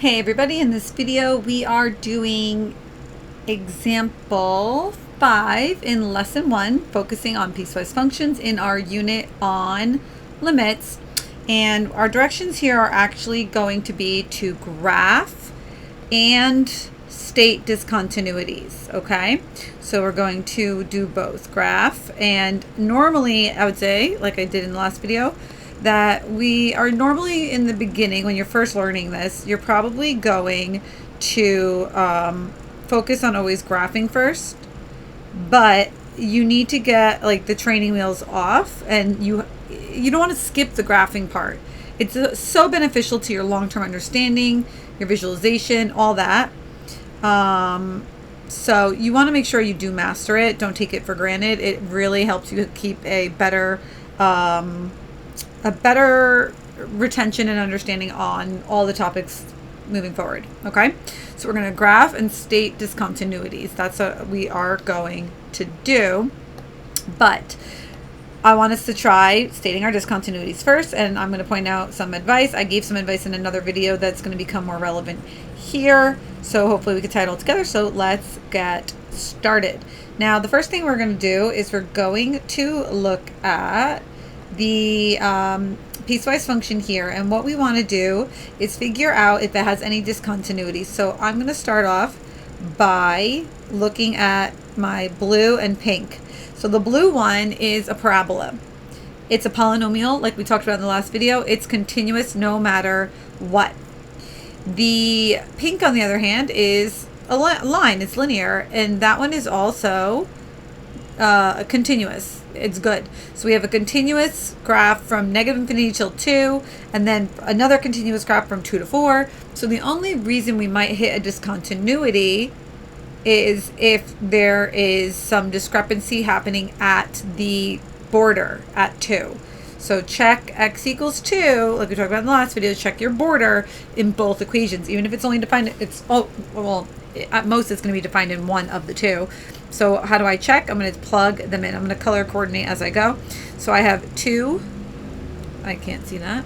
Hey everybody, in this video we are doing example 5 in lesson 1, focusing on piecewise functions in our unit on limits. And our directions here are actually going to be to graph and state discontinuities, okay? So we're going to do both graph, and normally I would say, like I did in the last video, that we are normally in the beginning, when you're first learning this, you're probably going to focus on always graphing first, but you need to get like the training wheels off, and you don't want to skip the graphing part. It's so beneficial to your long-term understanding, your visualization, all that. So you want to make sure you do master it. Don't take it for granted. It really helps you keep a better retention and understanding on all the topics moving forward. Okay, so we're going to graph and state discontinuities. That's what we are going to do, but I want us to try stating our discontinuities first, and I'm going to point out some advice. I gave some advice in another video that's going to become more relevant here, so hopefully we can tie it all together. So let's get started. Now the first thing we're going to do is we're going to look at the piecewise function here, and what we want to do is figure out if it has any discontinuities. So I'm going to start off by looking at my blue and pink. So the blue one is a parabola. It's a polynomial, like we talked about in the last video. It's continuous no matter what. The pink, on the other hand, is a line. It's linear, and that one is also continuous. It's good. So we have a continuous graph from -infinity till 2, and then another continuous graph from 2 to 4. So the only reason we might hit a discontinuity is if there is some discrepancy happening at the border at 2. So check x equals 2, like we talked about in the last video. Check your border in both equations, even if it's only defined, at most it's going to be defined in one of the two. So how do I check? I'm going to plug them in. I'm going to color coordinate as I go. So I have 2, I can't see that.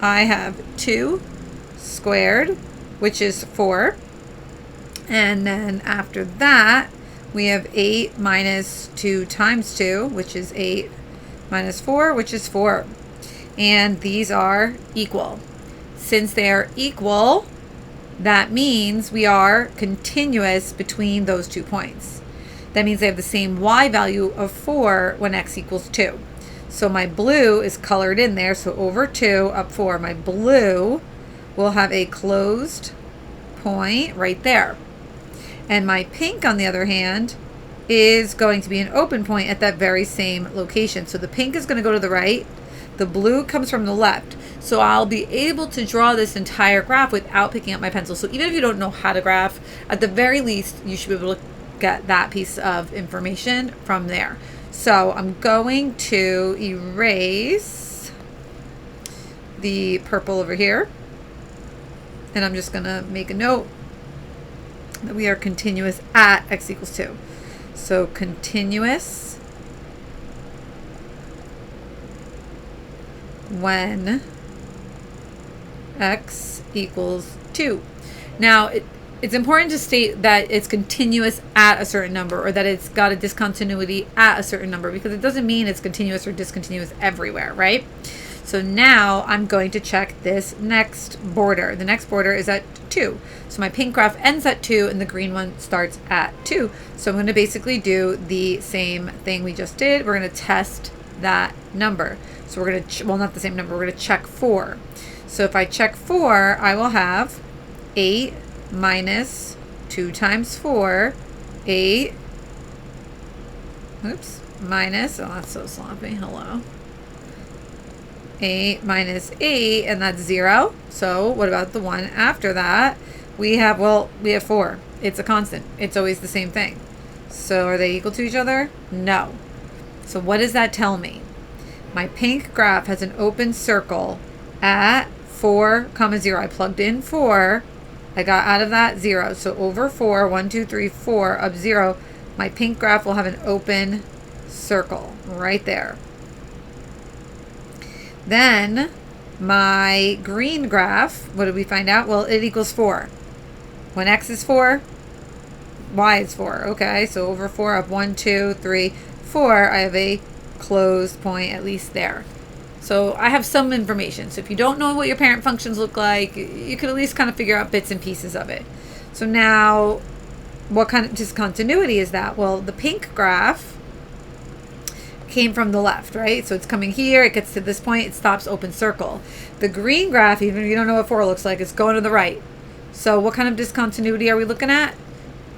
I have 2 squared, which is 4. And then after that, we have 8 minus 2 times 2, which is 8, minus 4, which is 4. And these are equal. Since they are equal, that means we are continuous between those 2 points. That means they have the same y value of 4 when x equals 2. So my blue is colored in there. So over 2 up 4, my blue will have a closed point right there. And my pink, on the other hand, is going to be an open point at that very same location. So the pink is going to go to the right. The blue comes from the left. So I'll be able to draw this entire graph without picking up my pencil. So even if you don't know how to graph, at the very least, you should be able to get that piece of information from there. So I'm going to erase the purple over here, and I'm just going to make a note that we are continuous at x equals 2. So continuous when x equals 2. Now, it's important to state that it's continuous at a certain number, or that it's got a discontinuity at a certain number, because it doesn't mean it's continuous or discontinuous everywhere, right? So now I'm going to check this next border. The next border is at 2. So my pink graph ends at 2 and the green one starts at 2. So I'm going to basically do the same thing we just did. We're going to test that number. So we're going to, well, not the same number, we're going to check 4. So if I check 4, I will have 8 minus 2 times 4, 8, oops, minus, oh, that's so sloppy, hello. 8 minus 8, and that's 0. So what about the one after that? We have 4. It's a constant. It's always the same thing. So are they equal to each other? No. So what does that tell me? My pink graph has an open circle at 4, 0. I plugged in 4. I got out of that 0. So over 4, 1, 2, 3, 4, up 0, my pink graph will have an open circle right there. Then My green graph, what did we find out? Well, it equals 4. When x is 4, y is 4. Okay, so over 4 up 1, 2, 3, 4. I have a closed point at least there. So I have some information. So if you don't know what your parent functions look like, you could at least kind of figure out bits and pieces of it. So now, what kind of discontinuity is that? Well, the pink graph came from the left, right? So it's coming here, it gets to this point, it stops, open circle. The green graph, even if you don't know what 4 looks like, it's going to the right. So what kind of discontinuity are we looking at?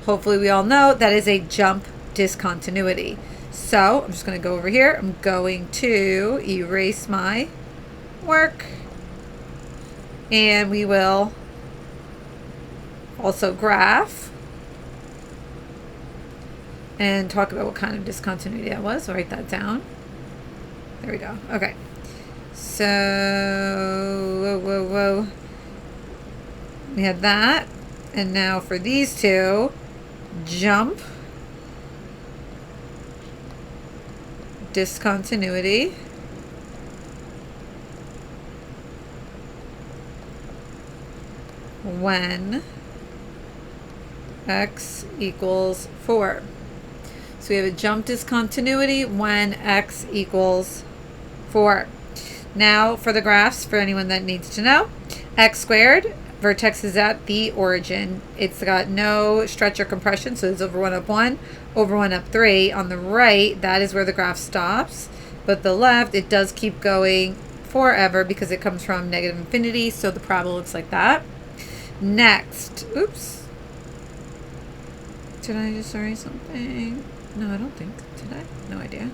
Hopefully we all know that is a jump discontinuity. So I'm just going to go over here. I'm going to erase my work. And we will also graph and talk about what kind of discontinuity that was. So write that down. There we go. Okay. So, we had that. And now for these two, jump discontinuity when x equals 4. So we have a jump discontinuity when x equals 4. Now for the graphs, for anyone that needs to know, x squared, vertex is at the origin. It's got no stretch or compression, so it's over 1 up 1, over 1 up 3. On the right, that is where the graph stops. But the left, it does keep going forever because it comes from negative infinity, so the parabola looks like that. Next, oops. Did I just erase something? No, I don't think. Did I? No idea.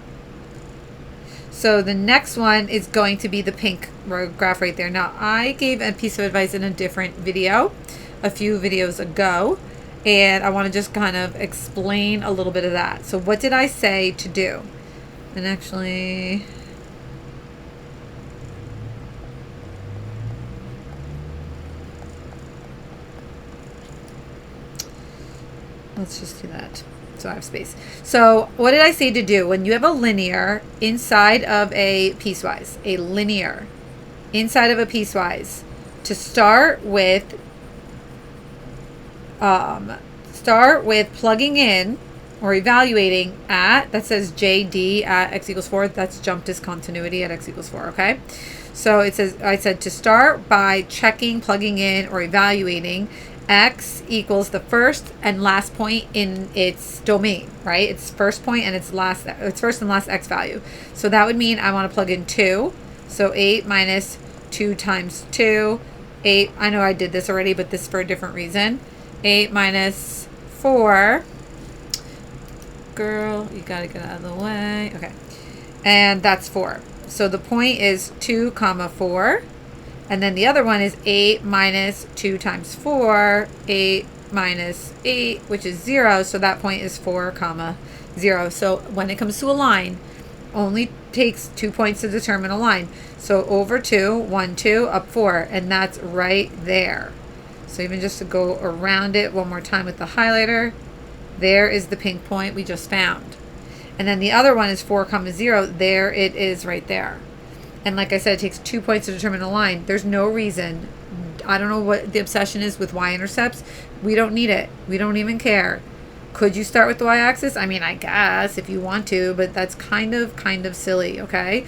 So the next one is going to be the pink graph right there. Now, I gave a piece of advice in a different video a few videos ago, and I want to just kind of explain a little bit of that. So what did I say to do? And actually, let's just do that. So I have space. So what did I say to do? When you have a linear inside of a piecewise, to start with plugging in or evaluating at, that says JD at x equals 4, that's jump discontinuity at x equals 4, okay? So it says, I said to start by checking, plugging in, or evaluating x equals the first and last point in its domain, right? Its first point and its first and last x value. So that would mean I want to plug in 2. So 8 minus 2 times 2. 8, I know I did this already, but this is for a different reason. 8 minus 4. Girl, you gotta get out of the way. Okay. And that's 4. So the point is 2 comma 4. And then the other one is 8 minus 2 times 4, 8 minus 8, which is 0. So that point is 4 comma 0. So when it comes to a line, only takes 2 points to determine a line. So over 2, 1, 2, up 4, and that's right there. So even just to go around it one more time with the highlighter, there is the pink point we just found. And then the other one is 4 comma 0. There it is right there. And like I said, it takes 2 points to determine a line. There's no reason. I don't know what the obsession is with y-intercepts. We don't need it. We don't even care. Could you start with the y-axis? I mean, I guess if you want to, but that's kind of silly, okay?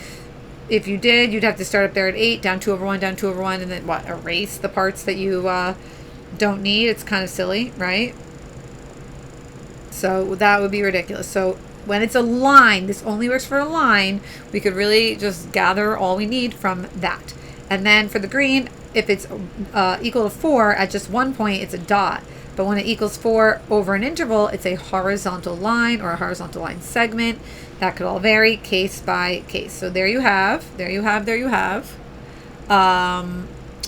If you did, you'd have to start up there at 8, down 2 over 1, down 2 over 1, and then what? Erase the parts that you don't need. It's kind of silly, right? So that would be ridiculous. So when it's a line, this only works for a line, we could really just gather all we need from that. And then for the green, if it's equal to 4 at just one point, it's a dot. But when it equals 4 over an interval, it's a horizontal line or a horizontal line segment. That could all vary case by case. So there you have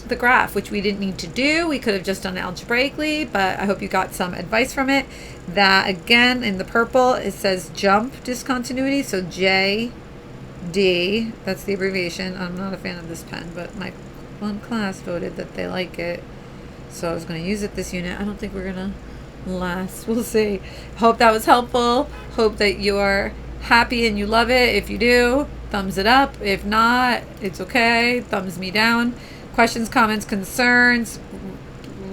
the graph, which we didn't need to do. We could have just done it algebraically, but I hope you got some advice from it. That again, in the purple, it says jump discontinuity. So JD, that's the abbreviation. I'm not a fan of this pen, but my one class voted that they like it. So I was going to use it this unit. I don't think we're going to last. We'll see. Hope that was helpful. Hope that you're happy and you love it. If you do, thumbs it up. If not, it's okay. Thumbs me down. Questions, comments, concerns,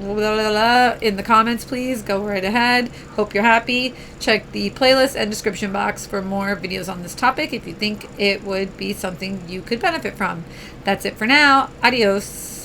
blah, blah, blah, in the comments, please. Go right ahead. Hope you're happy. Check the playlist and description box for more videos on this topic if you think it would be something you could benefit from. That's it for now. Adios.